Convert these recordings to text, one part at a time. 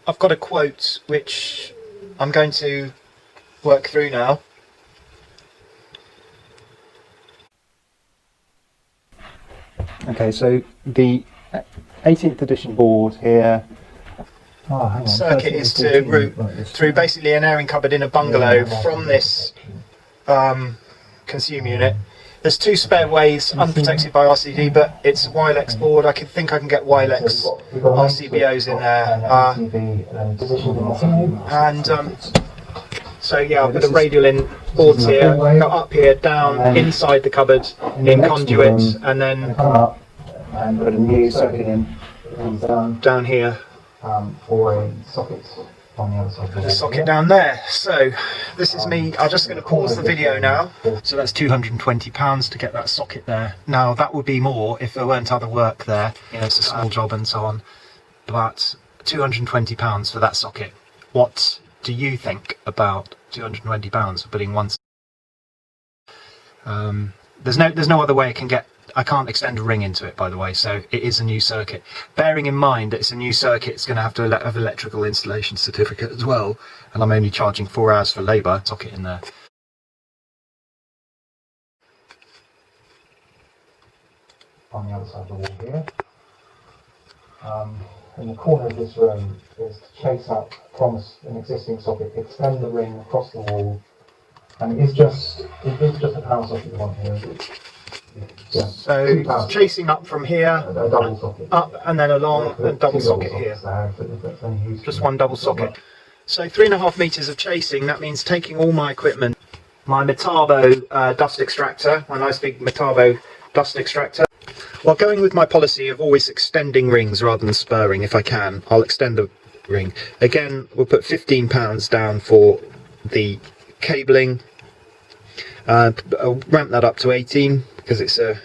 I've got a quote which I'm going to work through now. Okay, so the 18th edition board here. Oh, hang on. Circuit is to route through basically an airing cupboard in a bungalow from this consume unit. There's 2 spare ways, unprotected by RCD, but it's a Wilex board. I think I can get Wilex RCBOs in there. So yeah, I'll put a radial in boards here, go up here, down, inside the cupboard, in conduit, and then come up and put a new circuit in down here for a socket on the other side. Put a socket down there. So this is me. I'm just going to pause the video now. So that's £220 to get that socket there. Now that would be more if there weren't other work there. You know, it's a small job and so on. But £220 for that socket. What do you think about £220 for putting one? There's no other way I can't extend a ring into it, by the way, so it is a new circuit. Bearing in mind that it's a new circuit, it's going to have to have electrical installation certificate as well, and I'm only charging 4 hours for labour. Socket in there. On the other side of the wall here. In the corner of this room is to chase up from an existing socket, extend the ring across the wall, and it is just a power socket you want here. Yeah. So chasing up from here, a double socket. Up and then along, and double socket here. Just one double socket. So 3.5 meters of chasing. That means taking all my equipment, my Metabo dust extractor, my nice big Metabo dust extractor. While going with my policy of always extending rings rather than spurring, if I can, I'll extend the ring. Again, we'll put £15 down for the cabling. I'll ramp that up to 18 because it's a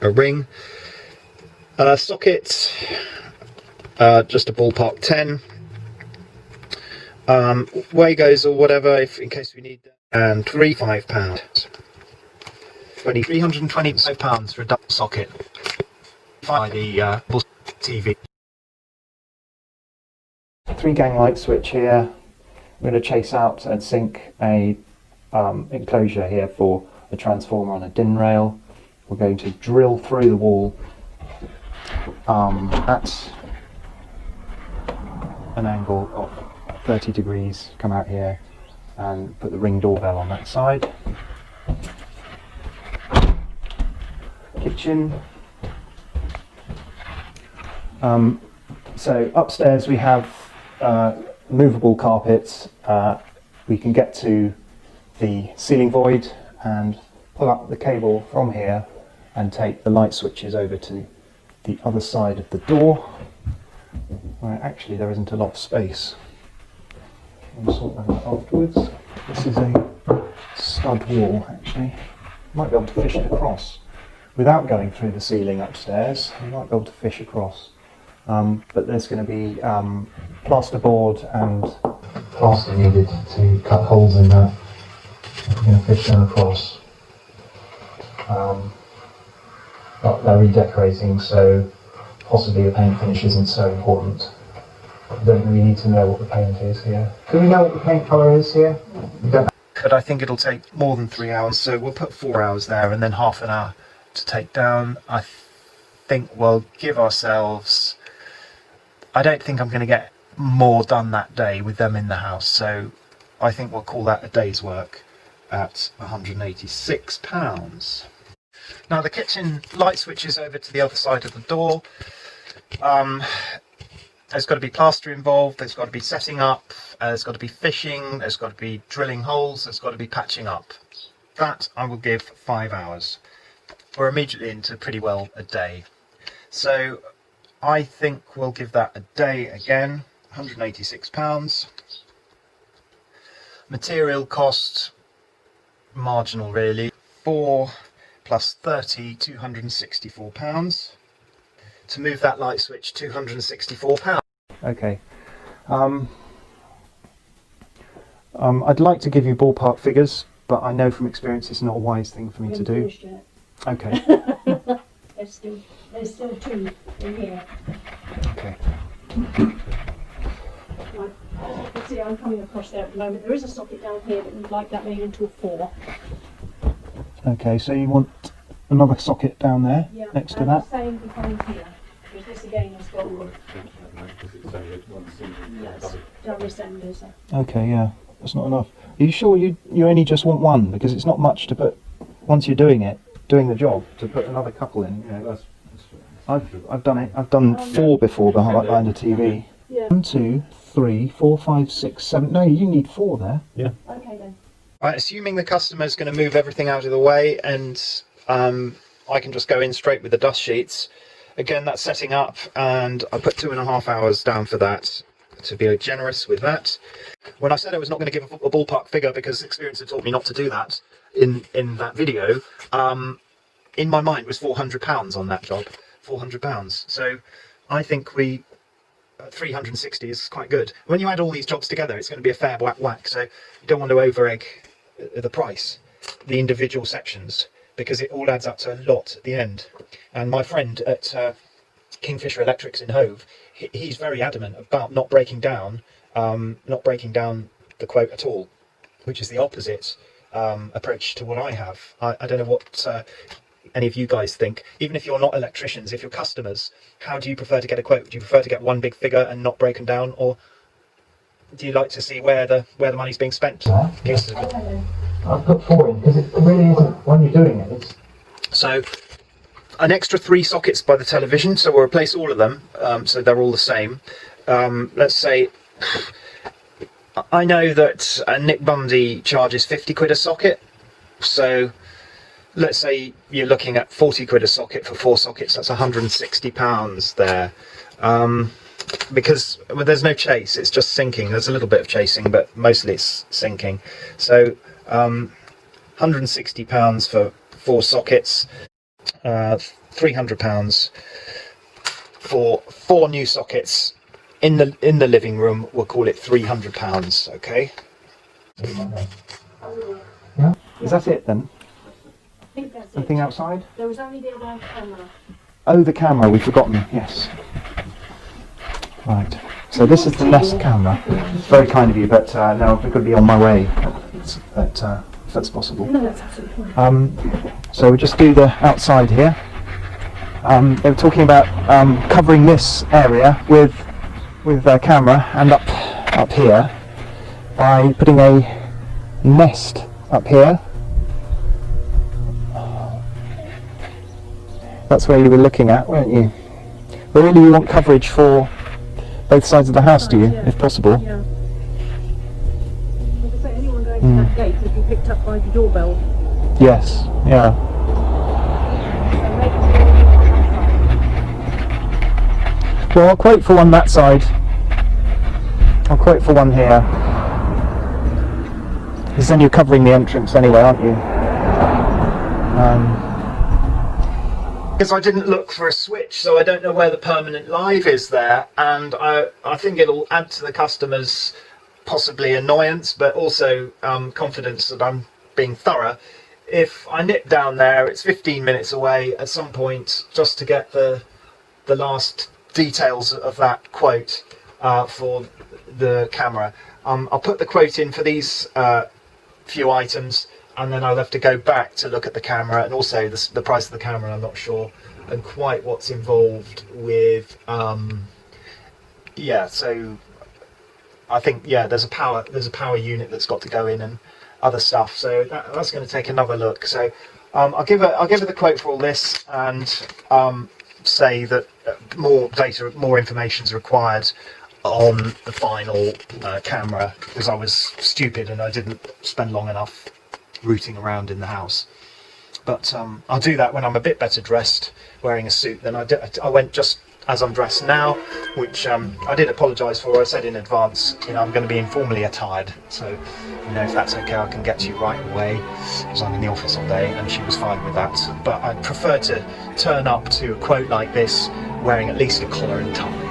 ring. Socket, just a ballpark 10. Wagos or whatever, in case we need that. And £35. £325 for a double socket. By the TV. 3-gang light switch here. I'm going to chase out and sink a enclosure here for a transformer on a DIN rail. We're going to drill through the wall at an angle of 30 degrees, come out here and put the Ring doorbell on that side. Kitchen. So upstairs we have movable carpets. We can get to the ceiling void and pull up the cable from here and take the light switches over to the other side of the door, where actually there isn't a lot of space. We'll sort that out afterwards. This is a stud wall actually. Might be able to fish it across without going through the ceiling upstairs. You might be able to fish across, but there's going to be plasterboard and plaster needed to cut holes in that. I'm going to fish them across. But they're redecorating, so possibly the paint finish isn't so important. I don't really need to know what the paint is here. Do we know what the paint colour is here? We don't. But I think it'll take more than 3 hours, so we'll put 4 hours there and then half an hour to take down. I think we'll give ourselves... I don't think I'm going to get more done that day with them in the house, so I think we'll call that a day's work at £186. Now the kitchen light switch is over to the other side of the door. There's got to be plaster involved, there's got to be setting up, there's got to be fishing, there's got to be drilling holes, there's got to be patching up. That I will give 5 hours. We're immediately into pretty well a day. So I think we'll give that a day again, £186. Material cost, marginal really, 4 plus 30, £264. To move that light switch, £264. Okay. I'd like to give you ballpark figures, but I know from experience it's not a wise thing for me to do. Okay. There's still 2 in here. Right. As you can see, I'm coming across there at the moment. There is a socket down here, but we'd like that made into a 4. Okay, so you want another socket down there, Yeah, next to and that? the same behind here. Because this again has got yes, double senders. Okay, yeah, that's not enough. Are you sure you only just want one? Because it's not much to put, once you're doing the job, to put another couple in. You know, I've done it. I've done 4 before behind a TV. Yeah. 1, 2, 3, 4, 5, 6, 7. No, you need 4 there. Yeah. Okay then. Right, assuming the customer's going to move everything out of the way, and I can just go in straight with the dust sheets. Again, that's setting up, and I put 2.5 hours down for that, to be generous with that. When I said I was not going to give a ballpark figure, because experience had taught me not to do that in that video, in my mind was £400 on that job. £400. So I think 360 is quite good. When you add all these jobs together, it's going to be a fair whack, so you don't want to over-egg the price, the individual sections, because it all adds up to a lot at the end. And my friend at Kingfisher Electrics in Hove, he's very adamant about not breaking down the quote at all, which is the opposite approach to what I have. I don't know what any of you guys think. Even if you're not electricians, if you're customers, how do you prefer to get a quote? Do you prefer to get one big figure and not broken down, or do you like to see where the money's being spent? I've put 4 in because it really isn't, when you're doing it. So an extra 3 sockets by the television, so we'll replace all of them, so they're all the same. Let's say, I know that Nick Bundy charges 50 quid a socket, so let's say you're looking at 40 quid a socket for 4 sockets, that's £160 there. Because there's no chase, it's just sinking. There's a little bit of chasing, but mostly it's sinking. So £160 for 4 sockets, £300 for 4 new sockets in the living room. We'll call it £300. Okay. Yeah. Is that it then? I think that's Anything it. outside? There was only the other camera. Oh, the camera. We've forgotten. Yes. Right. So this is the Nest camera. Very kind of you, but no, I'm going to be on my way. If that's possible. No, that's absolutely fine. So we just do the outside here. They were talking about covering this area with a camera and up here by putting a Nest up here. That's where you were looking at, weren't you? Really, you want coverage for both sides of the house, do you, yeah. if possible? Yeah. Like I say, anyone going to that gate would be picked up by the doorbell. Yes, yeah. Well, I'll quote for one that side. I'll quote for one here. Because then you're covering the entrance anyway, aren't you? Because I didn't look for a switch, so I don't know where the permanent live is there, and I think it'll add to the customer's possibly annoyance, but also confidence that I'm being thorough. If I nip down there, it's 15 minutes away at some point, just to get the last details of that quote for the camera. I'll put the quote in for these few items, and then I'll have to go back to look at the camera, and also the price of the camera I'm not sure, and quite what's involved with yeah, so I think there's a power unit that's got to go in and other stuff, so that's going to take another look. So I'll give her the quote for all this, and say that more information is required on the final camera, because I was stupid and I didn't spend long enough rooting around in the house. But I'll do that when I'm a bit better dressed, wearing a suit. Then I went just as I'm dressed now, which I did apologise for. I said in advance, I'm going to be informally attired, so if that's okay, I can get to you right away, because I'm in the office all day, and she was fine with that. But I'd prefer to turn up to a quote like this wearing at least a collar and tie.